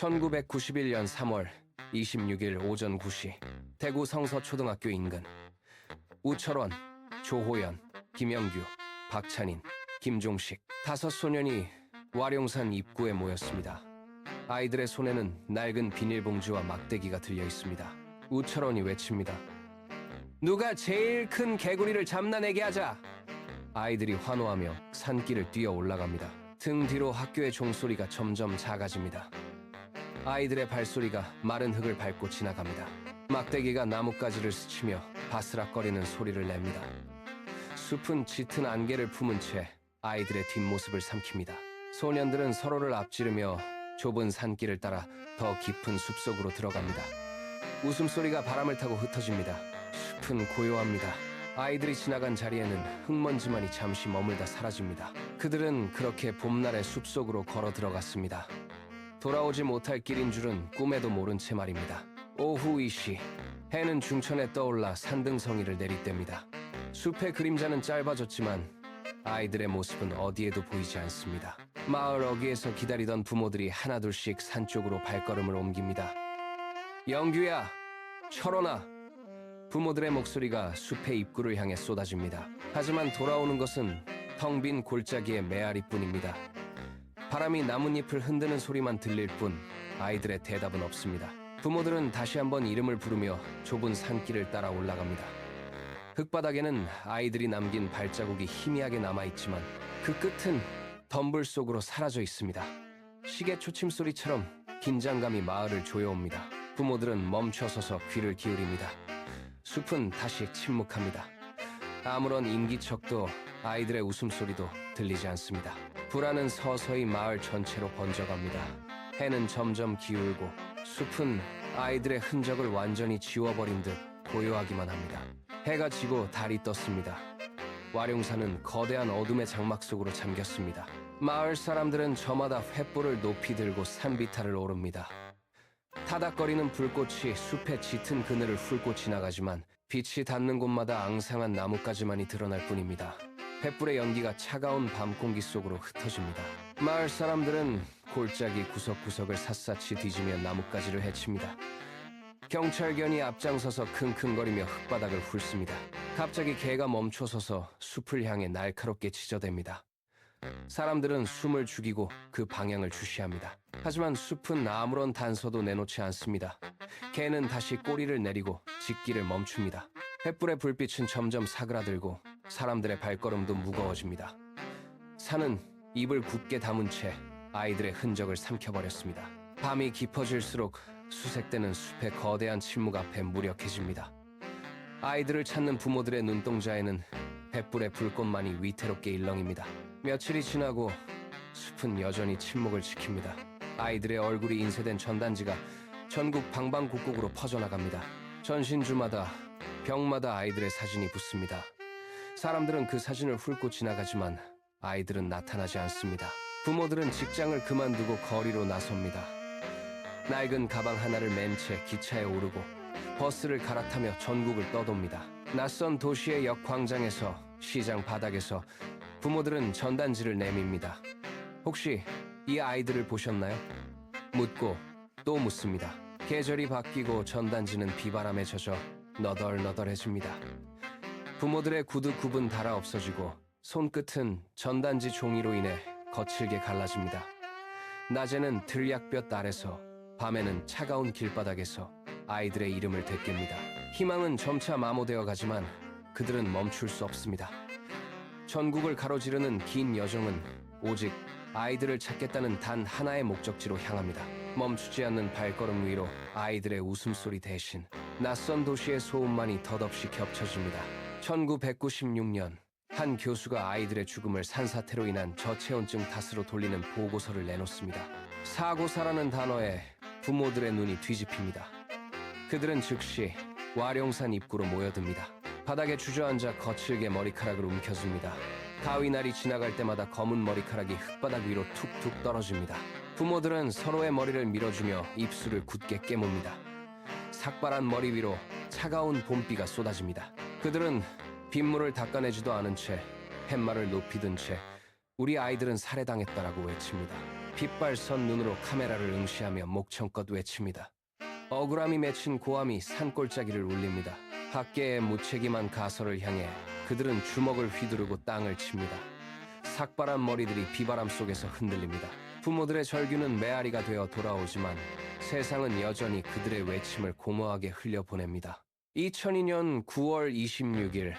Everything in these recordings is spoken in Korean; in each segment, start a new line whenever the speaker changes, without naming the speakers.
1991년 3월 26일 오전 9시 대구 성서초등학교 인근 우철원, 조호연, 김영규, 박찬인, 김종식 다섯 소년이 와룡산 입구에 모였습니다. 아이들의 손에는 낡은 비닐봉지와 막대기가 들려 있습니다. 우철원이 외칩니다. 누가 제일 큰 개구리를 잡아내게 하자! 아이들이 환호하며 산길을 뛰어 올라갑니다. 등 뒤로 학교의 종소리가 점점 작아집니다. 아이들의 발소리가 마른 흙을 밟고 지나갑니다. 막대기가 나뭇가지를 스치며 바스락거리는 소리를 냅니다. 숲은 짙은 안개를 품은 채 아이들의 뒷모습을 삼킵니다. 소년들은 서로를 앞지르며 좁은 산길을 따라 더 깊은 숲속으로 들어갑니다. 웃음소리가 바람을 타고 흩어집니다. 숲은 고요합니다. 아이들이 지나간 자리에는 흙먼지만이 잠시 머물다 사라집니다. 그들은 그렇게 봄날의 숲속으로 걸어 들어갔습니다. 돌아오지 못할 길인 줄은 꿈에도 모른 채 말입니다. 오후 2시 해는 중천에 떠올라 산등성이를 내리뗍니다. 숲의 그림자는 짧아졌지만 아이들의 모습은 어디에도 보이지 않습니다. 마을 어귀에서 기다리던 부모들이 하나둘씩 산 쪽으로 발걸음을 옮깁니다. 영규야, 철원아. 부모들의 목소리가 숲의 입구를 향해 쏟아집니다. 하지만 돌아오는 것은 텅 빈 골짜기의 메아리뿐입니다. 바람이 나뭇잎을 흔드는 소리만 들릴 뿐 아이들의 대답은 없습니다. 부모들은 다시 한번 이름을 부르며 좁은 산길을 따라 올라갑니다. 흙바닥에는 아이들이 남긴 발자국이 희미하게 남아있지만 그 끝은 덤불 속으로 사라져 있습니다. 시계 초침소리처럼 긴장감이 마을을 조여옵니다. 부모들은 멈춰서서 귀를 기울입니다. 숲은 다시 침묵합니다. 아무런 인기척도 아이들의 웃음소리도 들리지 않습니다. 불안은 서서히 마을 전체로 번져갑니다. 해는 점점 기울고 숲은 아이들의 흔적을 완전히 지워버린 듯 고요하기만 합니다. 해가 지고 달이 떴습니다. 와룡산은 거대한 어둠의 장막 속으로 잠겼습니다. 마을 사람들은 저마다 횃불을 높이 들고 산비탈을 오릅니다. 타닥거리는 불꽃이 숲의 짙은 그늘을 훑고 지나가지만 빛이 닿는 곳마다 앙상한 나뭇가지만이 드러날 뿐입니다. 횃불의 연기가 차가운 밤 공기 속으로 흩어집니다. 마을 사람들은 골짜기 구석구석을 샅샅이 뒤지며 나뭇가지를 헤칩니다. 경찰견이 앞장서서 킁킁거리며 흙바닥을 훑습니다. 갑자기 개가 멈춰서서 숲을 향해 날카롭게 지저댑니다. 사람들은 숨을 죽이고 그 방향을 주시합니다. 하지만 숲은 아무런 단서도 내놓지 않습니다. 개는 다시 꼬리를 내리고 짖기를 멈춥니다. 횃불의 불빛은 점점 사그라들고 사람들의 발걸음도 무거워집니다. 산은 입을 굳게 다문 채 아이들의 흔적을 삼켜버렸습니다. 밤이 깊어질수록 수색되는 숲의 거대한 침묵 앞에 무력해집니다. 아이들을 찾는 부모들의 눈동자에는 횃불의 불꽃만이 위태롭게 일렁입니다. 며칠이 지나고 숲은 여전히 침묵을 지킵니다. 아이들의 얼굴이 인쇄된 전단지가 전국 방방곡곡으로 퍼져나갑니다. 전신주마다 벽마다 아이들의 사진이 붙습니다. 사람들은 그 사진을 훑고 지나가지만 아이들은 나타나지 않습니다. 부모들은 직장을 그만두고 거리로 나섭니다. 낡은 가방 하나를 맨 채 기차에 오르고 버스를 갈아타며 전국을 떠돕니다. 낯선 도시의 역 광장에서 시장 바닥에서 부모들은 전단지를 내밉니다. 혹시 이 아이들을 보셨나요? 묻고 또 묻습니다. 계절이 바뀌고 전단지는 비바람에 젖어 너덜너덜해집니다. 부모들의 구두 굽은 달아 없어지고 손끝은 전단지 종이로 인해 거칠게 갈라집니다. 낮에는 들약볕 아래서 밤에는 차가운 길바닥에서 아이들의 이름을 되깹니다. 희망은 점차 마모되어 가지만 그들은 멈출 수 없습니다. 전국을 가로지르는 긴 여정은 오직 아이들을 찾겠다는 단 하나의 목적지로 향합니다. 멈추지 않는 발걸음 위로 아이들의 웃음소리 대신 낯선 도시의 소음만이 덧없이 겹쳐집니다. 1996년 한 교수가 아이들의 죽음을 산사태로 인한 저체온증 탓으로 돌리는 보고서를 내놓습니다. 사고사라는 단어에 부모들의 눈이 뒤집힙니다. 그들은 즉시 와룡산 입구로 모여듭니다. 바닥에 주저앉아 거칠게 머리카락을 움켜쥡니다. 가위날이 지나갈 때마다 검은 머리카락이 흙바닥 위로 툭툭 떨어집니다. 부모들은 서로의 머리를 밀어주며 입술을 굳게 깨뭅니다. 삭발한 머리 위로 차가운 봄비가 쏟아집니다. 그들은 빗물을 닦아내지도 않은 채 팻말을 높이 든 채 우리 아이들은 살해당했다라고 외칩니다. 핏발선 눈으로 카메라를 응시하며 목청껏 외칩니다. 억울함이 맺힌 고함이 산골짜기를 울립니다. 학계의 무책임한 가설을 향해 그들은 주먹을 휘두르고 땅을 칩니다. 삭발한 머리들이 비바람 속에서 흔들립니다. 부모들의 절규는 메아리가 되어 돌아오지만 세상은 여전히 그들의 외침을 공허하게 흘려보냅니다. 2002년 9월 26일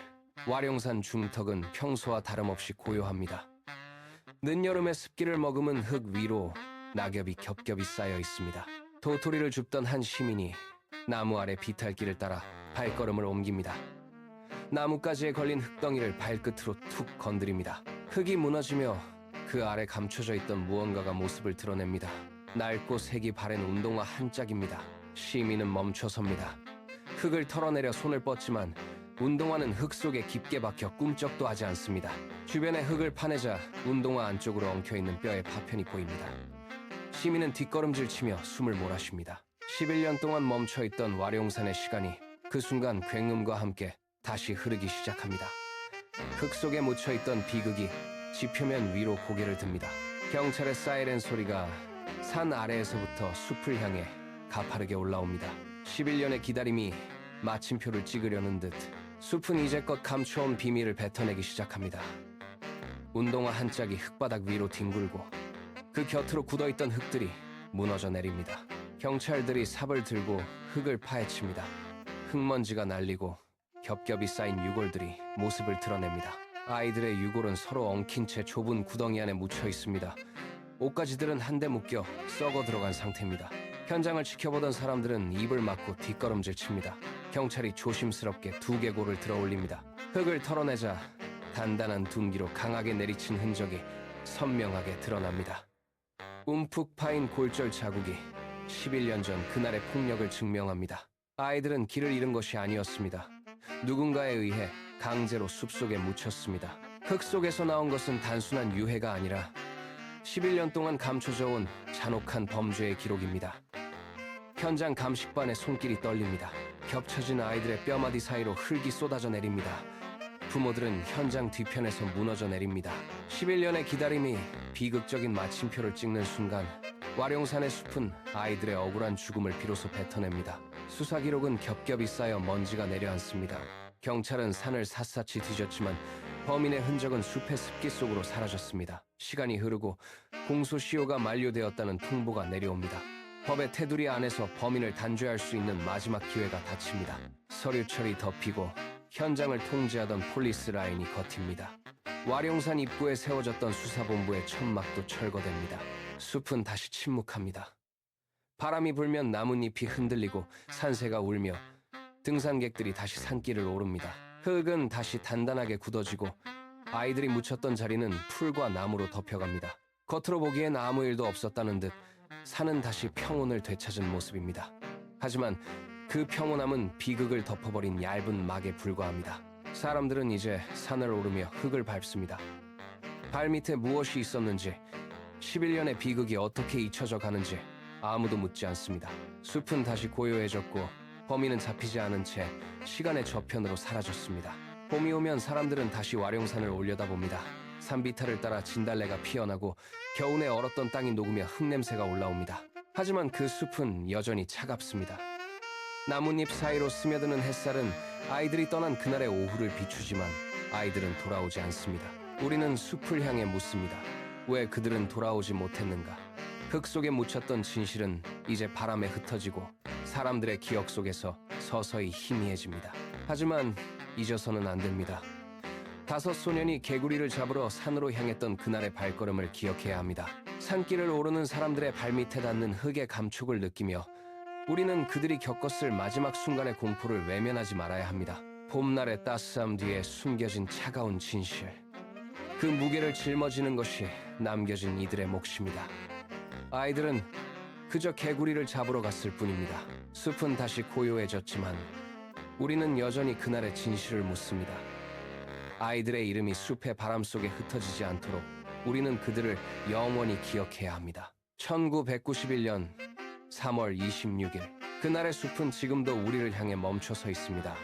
와룡산 중턱은 평소와 다름없이 고요합니다. 늦여름의 습기를 머금은 흙 위로 낙엽이 겹겹이 쌓여 있습니다. 도토리를 줍던 한 시민이 나무 아래 비탈길을 따라 발걸음을 옮깁니다. 나뭇가지에 걸린 흙덩이를 발끝으로 툭 건드립니다. 흙이 무너지며 그 아래 감춰져 있던 무언가가 모습을 드러냅니다. 낡고 색이 바랜 운동화 한 짝입니다. 시민은 멈춰섭니다. 흙을 털어내려 손을 뻗지만 운동화는 흙 속에 깊게 박혀 꿈쩍도 하지 않습니다. 주변에 흙을 파내자 운동화 안쪽으로 엉켜있는 뼈의 파편이 보입니다. 시민은 뒷걸음질 치며 숨을 몰아쉽니다. 11년 동안 멈춰있던 와룡산의 시간이 그 순간 굉음과 함께 다시 흐르기 시작합니다. 흙 속에 묻혀있던 비극이 지표면 위로 고개를 듭니다. 경찰의 사이렌 소리가 산 아래에서부터 숲을 향해 가파르게 올라옵니다. 11년의 기다림이 마침표를 찍으려는 듯 숲은 이제껏 감춰온 비밀을 뱉어내기 시작합니다. 운동화 한 짝이 흙바닥 위로 뒹굴고 그 곁으로 굳어있던 흙들이 무너져 내립니다. 경찰들이 삽을 들고 흙을 파헤칩니다. 흙먼지가 날리고 겹겹이 쌓인 유골들이 모습을 드러냅니다. 아이들의 유골은 서로 엉킨 채 좁은 구덩이 안에 묻혀 있습니다. 옷가지들은 한데 묶여 썩어 들어간 상태입니다. 현장을 지켜보던 사람들은 입을 막고 뒷걸음질 칩니다. 경찰이 조심스럽게 두개골을 들어 올립니다. 흙을 털어내자 단단한 둔기로 강하게 내리친 흔적이 선명하게 드러납니다. 움푹 파인 골절 자국이 11년 전 그날의 폭력을 증명합니다. 아이들은 길을 잃은 것이 아니었습니다. 누군가에 의해 강제로 숲속에 묻혔습니다. 흙 속에서 나온 것은 단순한 유해가 아니라 11년 동안 감춰져 온 잔혹한 범죄의 기록입니다. 현장 감식반의 손길이 떨립니다. 겹쳐진 아이들의 뼈마디 사이로 흙이 쏟아져 내립니다. 부모들은 현장 뒤편에서 무너져 내립니다. 11년의 기다림이 비극적인 마침표를 찍는 순간 와룡산의 숲은 아이들의 억울한 죽음을 비로소 뱉어냅니다. 수사 기록은 겹겹이 쌓여 먼지가 내려앉습니다. 경찰은 산을 샅샅이 뒤졌지만 범인의 흔적은 숲의 습기 속으로 사라졌습니다. 시간이 흐르고 공소시효가 만료되었다는 통보가 내려옵니다. 법의 테두리 안에서 범인을 단죄할 수 있는 마지막 기회가 닫힙니다. 서류철이 덮이고 현장을 통제하던 폴리스 라인이 걷힙니다. 와룡산 입구에 세워졌던 수사본부의 천막도 철거됩니다. 숲은 다시 침묵합니다. 바람이 불면 나뭇잎이 흔들리고 산새가 울며 등산객들이 다시 산길을 오릅니다. 흙은 다시 단단하게 굳어지고 아이들이 묻혔던 자리는 풀과 나무로 덮여갑니다. 겉으로 보기엔 아무 일도 없었다는 듯 산은 다시 평온을 되찾은 모습입니다. 하지만 그 평온함은 비극을 덮어버린 얇은 막에 불과합니다. 사람들은 이제 산을 오르며 흙을 밟습니다. 발밑에 무엇이 있었는지, 11년의 비극이 어떻게 잊혀져 가는지 아무도 묻지 않습니다. 숲은 다시 고요해졌고 범인은 잡히지 않은 채 시간의 저편으로 사라졌습니다. 봄이 오면 사람들은 다시 와룡산을 올려다봅니다. 산비탈을 따라 진달래가 피어나고 겨우내 얼었던 땅이 녹으며 흙냄새가 올라옵니다. 하지만 그 숲은 여전히 차갑습니다. 나뭇잎 사이로 스며드는 햇살은 아이들이 떠난 그날의 오후를 비추지만 아이들은 돌아오지 않습니다. 우리는 숲을 향해 묻습니다. 왜 그들은 돌아오지 못했는가? 흙 속에 묻혔던 진실은 이제 바람에 흩어지고 사람들의 기억 속에서 서서히 희미해집니다. 하지만 잊어서는 안 됩니다. 5 소년이 개구리를 잡으러 산으로 향했던 그날의 발걸음을 기억해야 합니다. 산길을 오르는 사람들의 발밑에 닿는 흙의 감촉을 느끼며 우리는 그들이 겪었을 마지막 순간의 공포를 외면하지 말아야 합니다. 봄날의 따스함 뒤에 숨겨진 차가운 진실. 그 무게를 짊어지는 것이 남겨진 이들의 몫입니다. 아이들은 그저 개구리를 잡으러 갔을 뿐입니다. 숲은 다시 고요해졌지만 우리는 여전히 그날의 진실을 묻습니다. 아이들의 이름이 숲의 바람 속에 흩어지지 않도록 우리는 그들을 영원히 기억해야 합니다. 1991년 3월 26일 그날의 숲은 지금도 우리를 향해 멈춰 서 있습니다.